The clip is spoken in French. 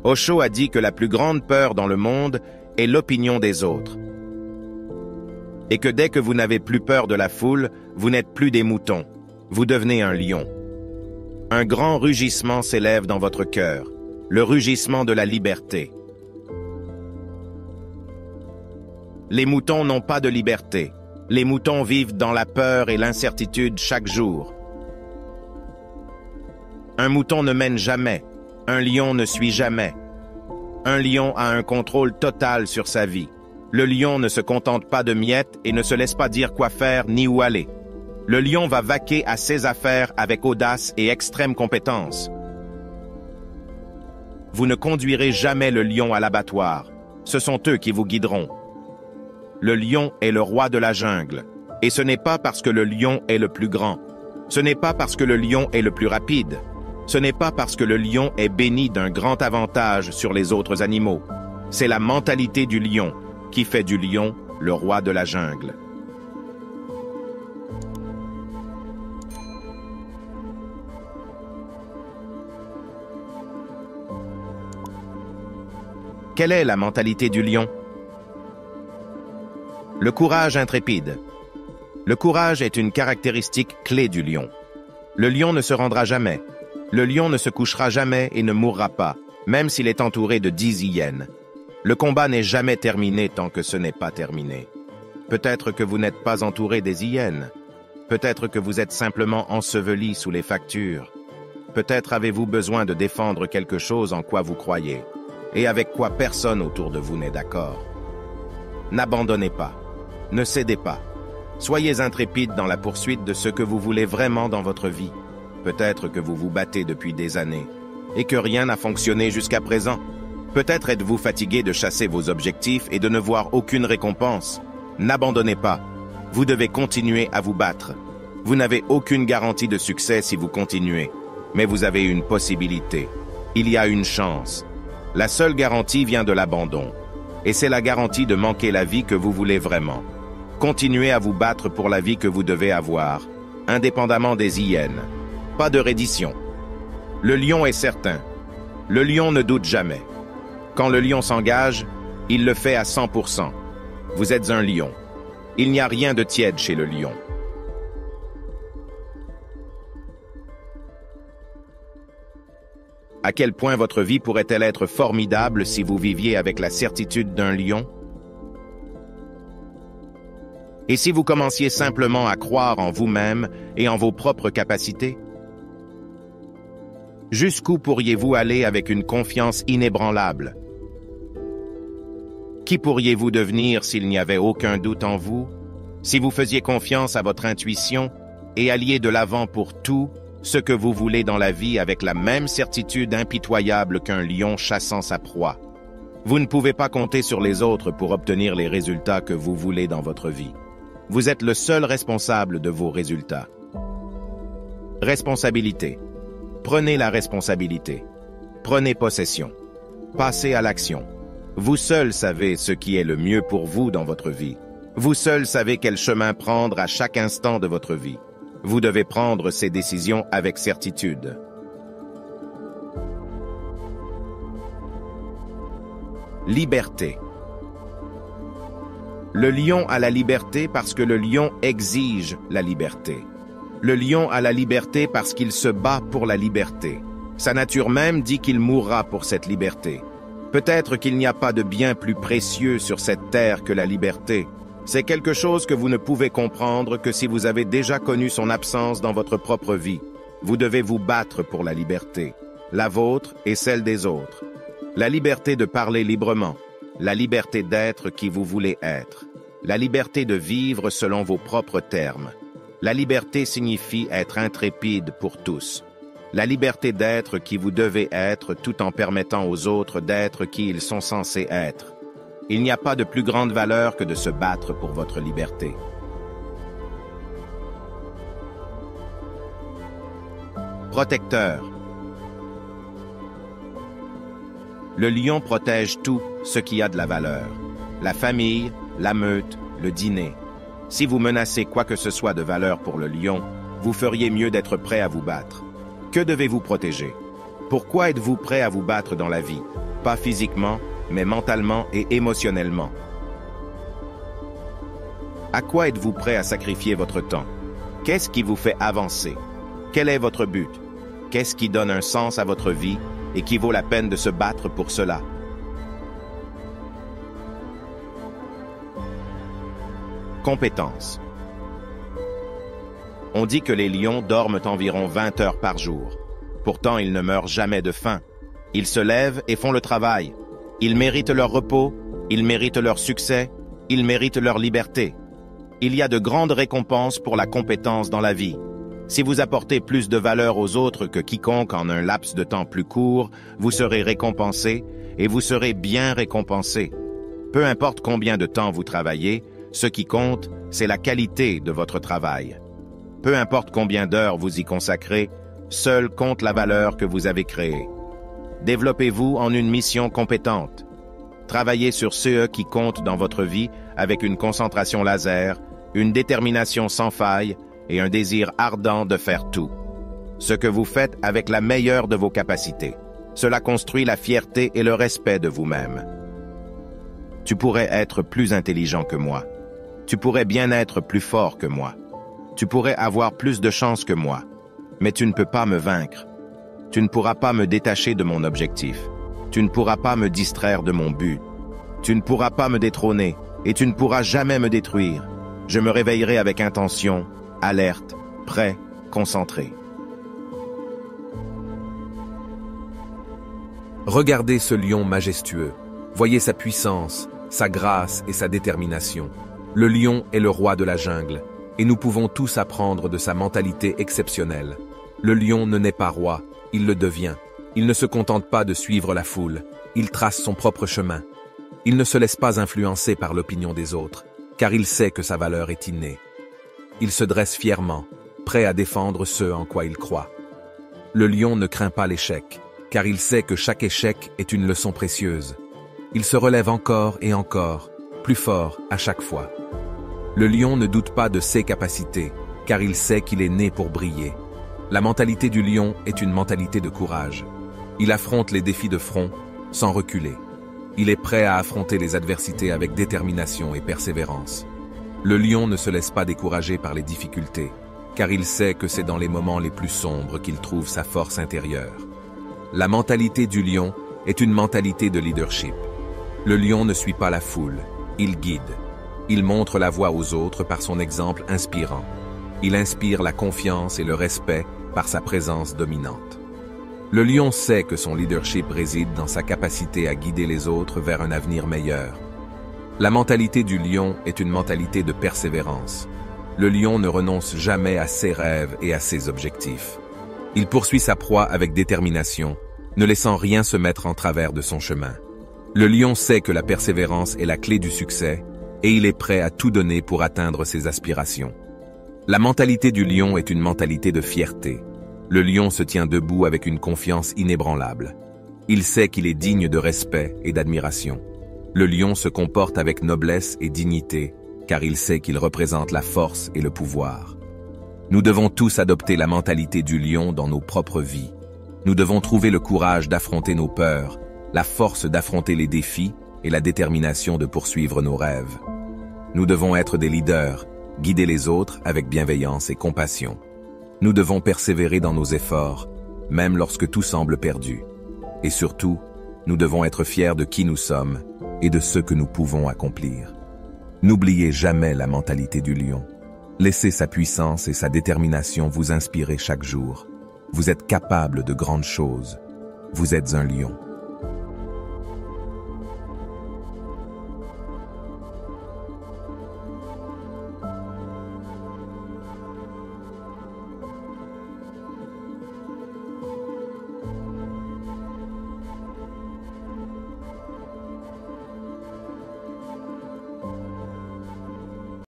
Osho a dit que la plus grande peur dans le monde est l'opinion des autres. Et que dès que vous n'avez plus peur de la foule, vous n'êtes plus des moutons, vous devenez un lion. Un grand rugissement s'élève dans votre cœur, le rugissement de la liberté. Les moutons n'ont pas de liberté. Les moutons vivent dans la peur et l'incertitude chaque jour. Un mouton ne mène jamais. Un lion ne suit jamais. Un lion a un contrôle total sur sa vie. Le lion ne se contente pas de miettes et ne se laisse pas dire quoi faire ni où aller. Le lion va vaquer à ses affaires avec audace et extrême compétence. Vous ne conduirez jamais le lion à l'abattoir. Ce sont eux qui vous guideront. Le lion est le roi de la jungle. Et ce n'est pas parce que le lion est le plus grand. Ce n'est pas parce que le lion est le plus rapide. Ce n'est pas parce que le lion est béni d'un grand avantage sur les autres animaux. C'est la mentalité du lion qui fait du lion le roi de la jungle. Quelle est la mentalité du lion? Le courage intrépide. Le courage est une caractéristique clé du lion. Le lion ne se rendra jamais. Le lion ne se couchera jamais et ne mourra pas, même s'il est entouré de 10 hyènes. Le combat n'est jamais terminé tant que ce n'est pas terminé. Peut-être que vous n'êtes pas entouré des hyènes. Peut-être que vous êtes simplement enseveli sous les factures. Peut-être avez-vous besoin de défendre quelque chose en quoi vous croyez, et avec quoi personne autour de vous n'est d'accord. N'abandonnez pas. Ne cédez pas. Soyez intrépide dans la poursuite de ce que vous voulez vraiment dans votre vie. Peut-être que vous vous battez depuis des années et que rien n'a fonctionné jusqu'à présent. Peut-être êtes-vous fatigué de chasser vos objectifs et de ne voir aucune récompense. N'abandonnez pas. Vous devez continuer à vous battre. Vous n'avez aucune garantie de succès si vous continuez, mais vous avez une possibilité. Il y a une chance. La seule garantie vient de l'abandon. Et c'est la garantie de manquer la vie que vous voulez vraiment. Continuez à vous battre pour la vie que vous devez avoir, indépendamment des hyènes. Pas de reddition. Le lion est certain. Le lion ne doute jamais. Quand le lion s'engage, il le fait à 100%. Vous êtes un lion. Il n'y a rien de tiède chez le lion. À quel point votre vie pourrait-elle être formidable si vous viviez avec la certitude d'un lion? Et si vous commenciez simplement à croire en vous-même et en vos propres capacités? Jusqu'où pourriez-vous aller avec une confiance inébranlable? Qui pourriez-vous devenir s'il n'y avait aucun doute en vous? Si vous faisiez confiance à votre intuition et alliez de l'avant pour tout ce que vous voulez dans la vie avec la même certitude impitoyable qu'un lion chassant sa proie. Vous ne pouvez pas compter sur les autres pour obtenir les résultats que vous voulez dans votre vie. Vous êtes le seul responsable de vos résultats. Responsabilité. Prenez la responsabilité. Prenez possession. Passez à l'action. Vous seul savez ce qui est le mieux pour vous dans votre vie. Vous seul savez quel chemin prendre à chaque instant de votre vie. Vous devez prendre ces décisions avec certitude. Liberté. Le lion a la liberté parce que le lion exige la liberté. Le lion a la liberté parce qu'il se bat pour la liberté. Sa nature même dit qu'il mourra pour cette liberté. Peut-être qu'il n'y a pas de bien plus précieux sur cette terre que la liberté. C'est quelque chose que vous ne pouvez comprendre que si vous avez déjà connu son absence dans votre propre vie. Vous devez vous battre pour la liberté, la vôtre et celle des autres. La liberté de parler librement, la liberté d'être qui vous voulez être, la liberté de vivre selon vos propres termes. La liberté signifie être intrépide pour tous. La liberté d'être qui vous devez être tout en permettant aux autres d'être qui ils sont censés être. Il n'y a pas de plus grande valeur que de se battre pour votre liberté. Protecteur. Le lion protège tout ce qui a de la valeur. La famille, la meute, le dîner. Si vous menacez quoi que ce soit de valeur pour le lion, vous feriez mieux d'être prêt à vous battre. Que devez-vous protéger? Pourquoi êtes-vous prêt à vous battre dans la vie? Pas physiquement, mais mentalement et émotionnellement. À quoi êtes-vous prêt à sacrifier votre temps? Qu'est-ce qui vous fait avancer? Quel est votre but? Qu'est-ce qui donne un sens à votre vie et qui vaut la peine de se battre pour cela? Compétences. On dit que les lions dorment environ 20 heures par jour. Pourtant, ils ne meurent jamais de faim. Ils se lèvent et font le travail. Ils méritent leur repos, ils méritent leur succès, ils méritent leur liberté. Il y a de grandes récompenses pour la compétence dans la vie. Si vous apportez plus de valeur aux autres que quiconque en un laps de temps plus court, vous serez récompensé et vous serez bien récompensé. Peu importe combien de temps vous travaillez, ce qui compte, c'est la qualité de votre travail. Peu importe combien d'heures vous y consacrez, seul compte la valeur que vous avez créée. Développez-vous en une mission compétente. Travaillez sur ce qui compte dans votre vie avec une concentration laser, une détermination sans faille et un désir ardent de faire tout. Ce que vous faites avec la meilleure de vos capacités. Cela construit la fierté et le respect de vous-même. Tu pourrais être plus intelligent que moi. Tu pourrais bien être plus fort que moi. Tu pourrais avoir plus de chance que moi. Mais tu ne peux pas me vaincre. Tu ne pourras pas me détacher de mon objectif. Tu ne pourras pas me distraire de mon but. Tu ne pourras pas me détrôner et tu ne pourras jamais me détruire. Je me réveillerai avec intention, alerte, prêt, concentré. Regardez ce lion majestueux. Voyez sa puissance, sa grâce et sa détermination. Le lion est le roi de la jungle, et nous pouvons tous apprendre de sa mentalité exceptionnelle. Le lion ne naît pas roi, il le devient. Il ne se contente pas de suivre la foule, il trace son propre chemin. Il ne se laisse pas influencer par l'opinion des autres, car il sait que sa valeur est innée. Il se dresse fièrement, prêt à défendre ce en quoi il croit. Le lion ne craint pas l'échec, car il sait que chaque échec est une leçon précieuse. Il se relève encore et encore, plus fort à chaque fois. Le lion ne doute pas de ses capacités, car il sait qu'il est né pour briller. La mentalité du lion est une mentalité de courage. Il affronte les défis de front, sans reculer. Il est prêt à affronter les adversités avec détermination et persévérance. Le lion ne se laisse pas décourager par les difficultés, car il sait que c'est dans les moments les plus sombres qu'il trouve sa force intérieure. La mentalité du lion est une mentalité de leadership. Le lion ne suit pas la foule, il guide. Il montre la voie aux autres par son exemple inspirant. Il inspire la confiance et le respect par sa présence dominante. Le lion sait que son leadership réside dans sa capacité à guider les autres vers un avenir meilleur. La mentalité du lion est une mentalité de persévérance. Le lion ne renonce jamais à ses rêves et à ses objectifs. Il poursuit sa proie avec détermination, ne laissant rien se mettre en travers de son chemin. Le lion sait que la persévérance est la clé du succès et il est prêt à tout donner pour atteindre ses aspirations. La mentalité du lion est une mentalité de fierté. Le lion se tient debout avec une confiance inébranlable. Il sait qu'il est digne de respect et d'admiration. Le lion se comporte avec noblesse et dignité, car il sait qu'il représente la force et le pouvoir. Nous devons tous adopter la mentalité du lion dans nos propres vies. Nous devons trouver le courage d'affronter nos peurs, la force d'affronter les défis et la détermination de poursuivre nos rêves. Nous devons être des leaders, guider les autres avec bienveillance et compassion. Nous devons persévérer dans nos efforts, même lorsque tout semble perdu. Et surtout, nous devons être fiers de qui nous sommes et de ce que nous pouvons accomplir. N'oubliez jamais la mentalité du lion. Laissez sa puissance et sa détermination vous inspirer chaque jour. Vous êtes capable de grandes choses. Vous êtes un lion.